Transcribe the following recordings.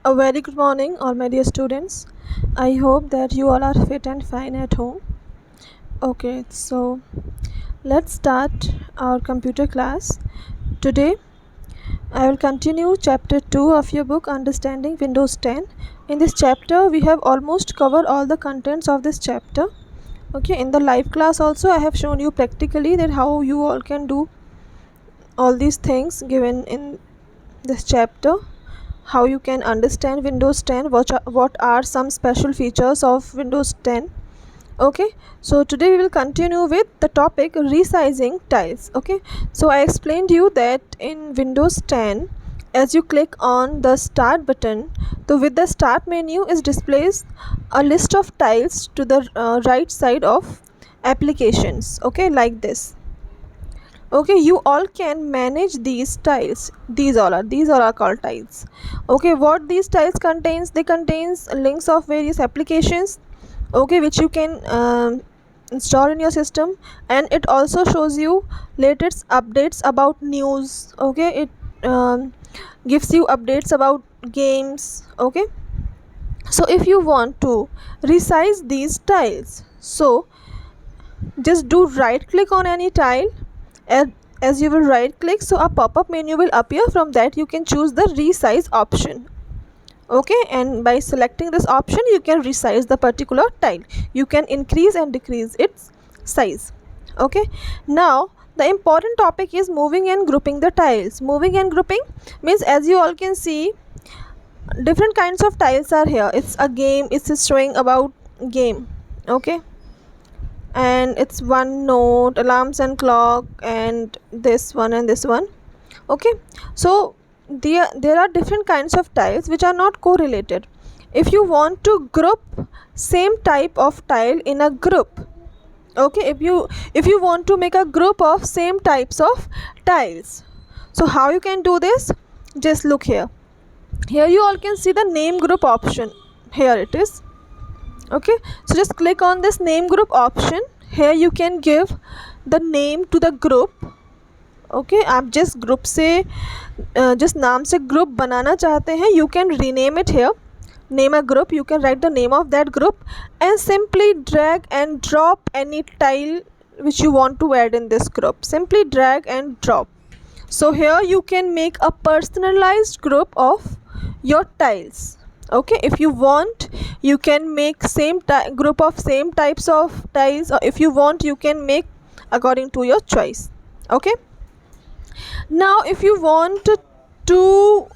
A very good morning, all my dear students. I hope that you all are fit and fine at home. Okay, so let's start our computer class. Today, I will continue chapter 2 of your book Understanding Windows 10. In this chapter, we have almost covered all the contents of this chapter. Okay, in the live class also, I have shown you practically that how you all can do all these things given in this chapter. How you can understand Windows 10, what are some special features of Windows 10. Okay, so today we will continue with the topic resizing tiles. Okay, so I explained you that in Windows 10, as you click on the start button, so with the start menu is displays a list of tiles to the right side of applications. Okay, like this. Okay, you all can manage these tiles. These are called tiles. Okay, what these tiles contains, they contains links of various applications, okay, which you can install in your system, and it also shows you latest updates about news. Okay, it gives you updates about games. Okay, so if you want to resize these tiles, so just do right click on any tile. As you will right click, so a pop-up menu will appear. From that you can choose the resize option. Okay, and by selecting this option you can resize the particular tile. You can increase and decrease its size. Okay, now the important topic is moving and grouping the tiles. Moving and grouping means, as you all can see, different kinds of tiles are here. It's a game, it's showing about game. Okay, and it's OneNote, alarms and clock, and this one and this one. Okay, so there are different kinds of tiles which are not correlated. If you want to group same type of tile in a group, okay, if you want to make a group of same types of tiles, so how you can do this? Just look here. Here you all can see the name group option. Here it is. Okay, so just click on this name group option. Here you can give the name to the group. Okay आप जिस group से जिस नाम से group बनाना चाहते हैं, you can rename it here. Name a group, you can write the name of that group and simply drag and drop any tile which you want to add in this group. Simply drag and drop. So here you can make a personalized group of your tiles. Okay, if you want you can make same group of same types of tiles, or if you want you can make according to your choice. Okay, now if you want to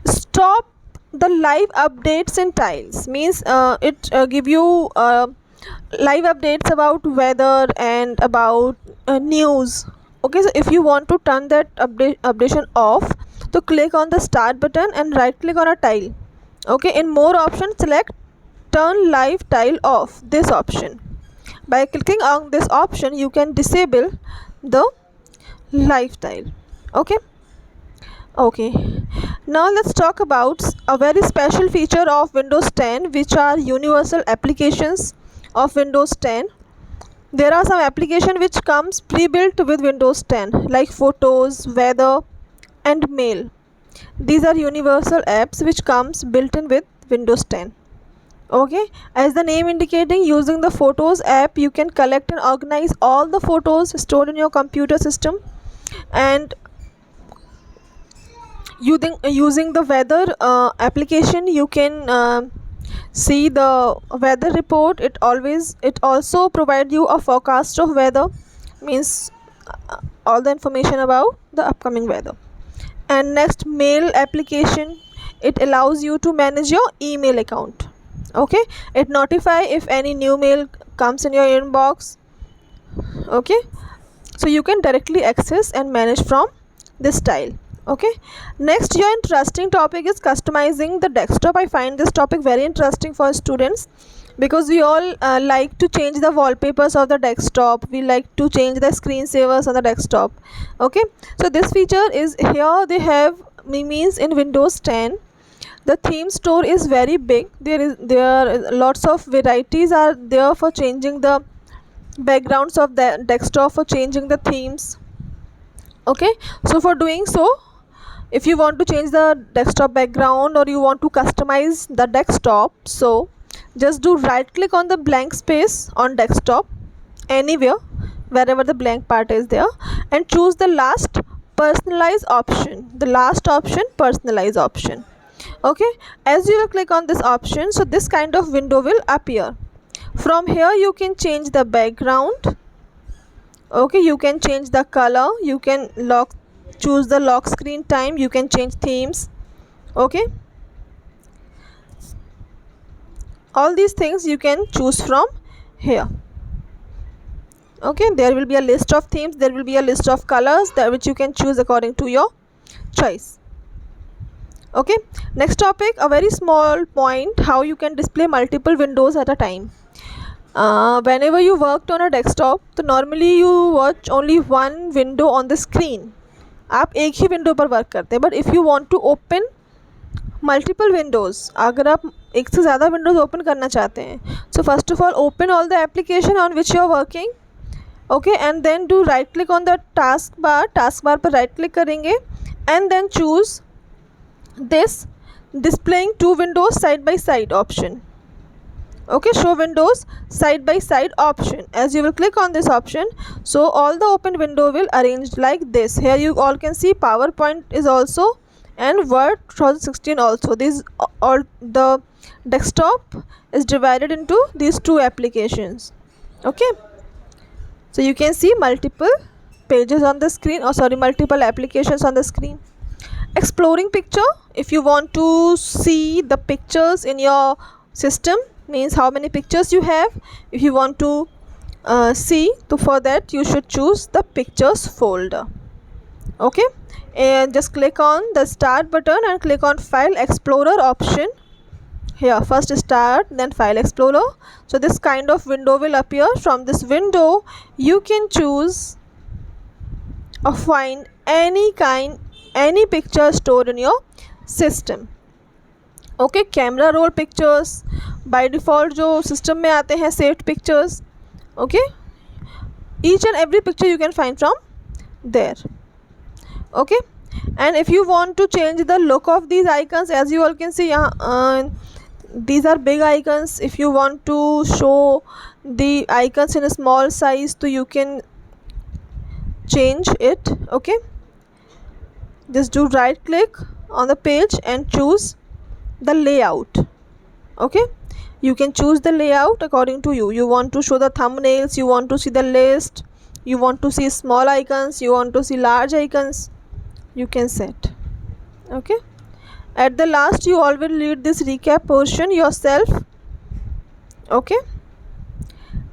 stop the live updates in tiles, means it give you live updates about weather and about news. Okay, so if you want to turn that updation off, so click on the start button and right click on a tile. Okay, in more options select turn live tile off, this option. By clicking on this option you can disable the live tile. Okay, now let's talk about a very special feature of Windows 10, which are universal applications of Windows 10. There are some application which comes pre-built with Windows 10, like photos, weather and mail. These are universal apps which comes built in with Windows 10. Okay, as the name indicating, using the photos app you can collect and organize all the photos stored in your computer system. And using the weather application you can see the weather report. It also provide you a forecast of weather, means all the information about the upcoming weather. And next, mail application, it allows you to manage your email account. Okay, it notify if any new mail comes in your inbox. Okay, so you can directly access and manage from this tile. Okay, next, your interesting topic is customizing the desktop. I find this topic very interesting for students because we all like to change the wallpapers of the desktop. We like to change the screensavers on the desktop. Okay, so this feature is here. They have, means in Windows 10 the theme store is very big. There are lots of varieties are there for changing the backgrounds of the desktop, for changing the themes. Okay, so for doing so if you want to change the desktop background or you want to customize the desktop, so just do right click on the blank space on desktop anywhere wherever the blank part is there, and choose the last personalize option, the last option, personalize option. Okay, as you will click on this option, so this kind of window will appear. From here you can change the background. Okay, you can change the color, you can choose the lock screen time, you can change themes. Okay, all these things you can choose from here. Okay, there will be a list of themes, there will be a list of colors that which you can choose according to your choice. Okay, next topic, a very small point, how you can display multiple windows at a time. Whenever you worked on a desktop, तो normally you watch only one window on the screen. आप एक ही window पर work करते हैं, but if you want to open multiple windows, अगर आप एक से ज़्यादा विंडोज़ ओपन करना चाहते हैं, so first of all open all the application on which you are working. Okay, and then do right click on the task bar पर right click करेंगे and then choose this displaying two windows side by side option. Okay, show windows side by side option. As you will click on this option, so all the open window will arrange like this. Here you all can see PowerPoint is also and Word 2016 also. These all the desktop is divided into these two applications. Okay, so you can see multiple pages on the screen, or sorry, multiple applications on the screen. Exploring picture, if you want to see the pictures in your system, means how many pictures you have, if you want to see, so for that you should choose the pictures folder. Okay, and just click on the start button and click on file explorer option. Here first start, then file explorer. So this kind of window will appear. From this window you can choose or find any picture stored in your system. Okay, camera roll pictures by default जो system में आते हैं, saved pictures. Okay, each and every picture you can find from there. Okay, and if you want to change the look of these icons, as you all can see यहाँ these are big icons. If you want to show the icons in a small size, so you can change it. Okay, just do right click on the page and choose the layout. Okay, you can choose the layout according to you. You want to show the thumbnails, you want to see the list, you want to see small icons, you want to see large icons, you can set. Okay, at the last you all will read this recap portion yourself. Okay,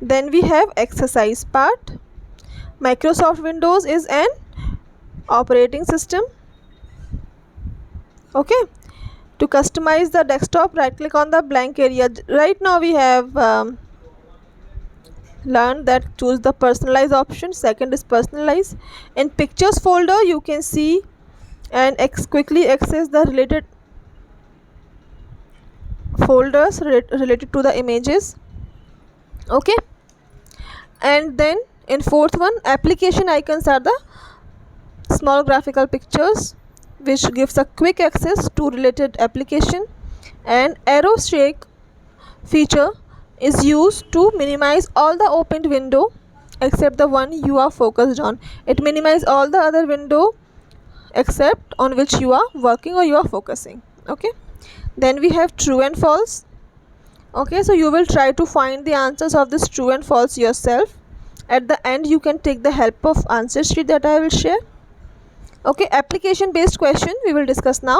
then we have exercise part. Microsoft Windows is an operating system. Okay, to customize the desktop, right click on the blank area. Right now we have learned that choose the personalize option. Second is personalize. In pictures folder you can see and quickly access the related folders related to the images. Okay, and then in fourth one, application icons are the small graphical pictures which gives a quick access to related application, and arrow shake feature is used to minimize all the opened window except the one you are focused on. It minimizes all the other window except on which you are working or you are focusing. Okay, then we have true and false. Okay, so you will try to find the answers of this true and false yourself. At the end you can take the help of answer sheet that I will share. Okay, application based question we will discuss now.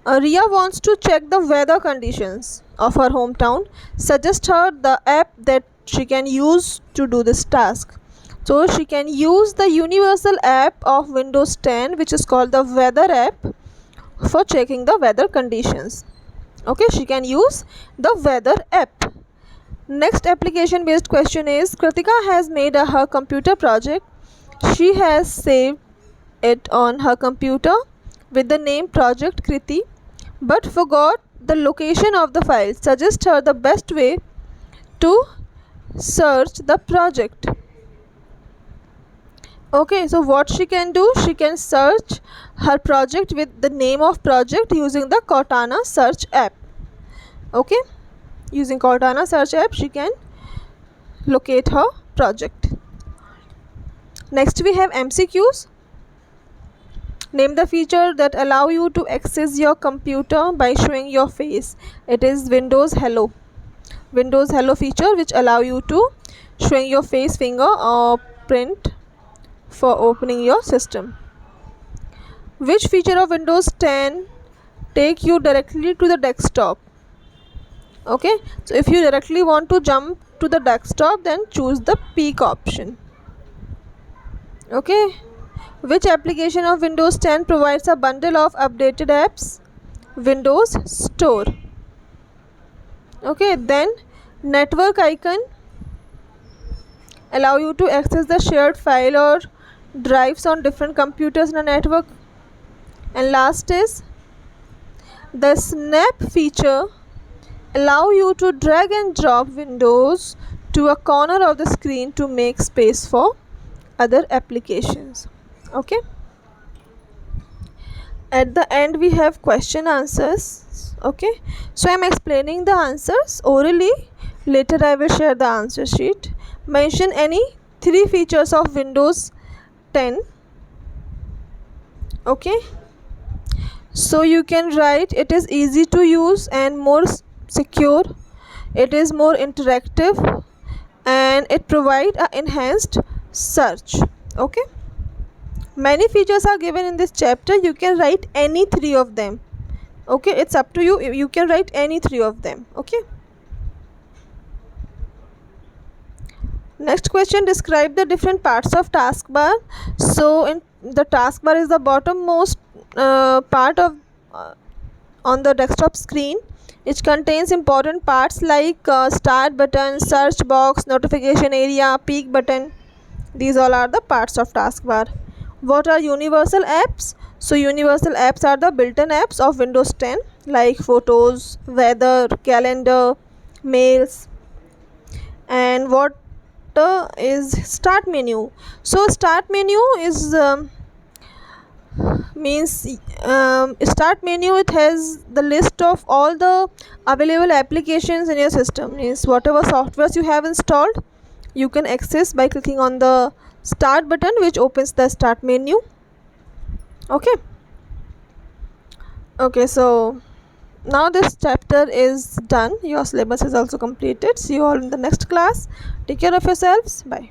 Ria wants to check the weather conditions of her hometown. Suggest her the app that she can use to do this task. So she can use the universal app of Windows 10, which is called the weather app, for checking the weather conditions. Okay, she can use the weather app. Next application based question is, Kritika has made her computer project. She has saved it on her computer with the name Project Kriti, but forgot the location of the file. Suggest her the best way to search the project. Okay, so what she can do, she can search her project with the name of project using the Cortana search app. Okay, using Cortana search app she can locate her project. Next we have MCQs. Name the feature that allow you to access your computer by showing your face. It is Windows Hello. Windows Hello feature which allow you to showing your face, finger or print for opening your system. Which feature of Windows 10 take you directly to the desktop? Okay, so if you directly want to jump to the desktop, then choose the peek option. Okay, which application of Windows 10 provides a bundle of updated apps? Windows Store. Okay, then network icon allow you to access the shared file or drives on different computers in a network. And last is the snap feature allow you to drag and drop windows to a corner of the screen to make space for other applications. Okay, at the end we have question answers. Okay, so I'm explaining the answers orally, later I will share the answer sheet. Mention any 3 features of Windows 10. Okay, so you can write it is easy to use and more secure, it is more interactive, and it provides an enhanced search. Okay, many features are given in this chapter, you can write any 3 of them. Okay, it's up to you, you can write any 3 of them. Okay, next question, describe the different parts of taskbar. So in the taskbar is the bottommost part of on the desktop screen, which contains important parts like start button, search box, notification area, peek button. These all are the parts of taskbar. What are universal apps? So universal apps are the built-in apps of Windows 10 like photos, weather, calendar, mails. And what is start menu? So start menu is start menu, it has the list of all the available applications in your system, means whatever softwares you have installed you can access by clicking on the start button which opens the start menu. Okay, so now this chapter is done, your syllabus is also completed. See you all in the next class. Take care of yourselves. Bye.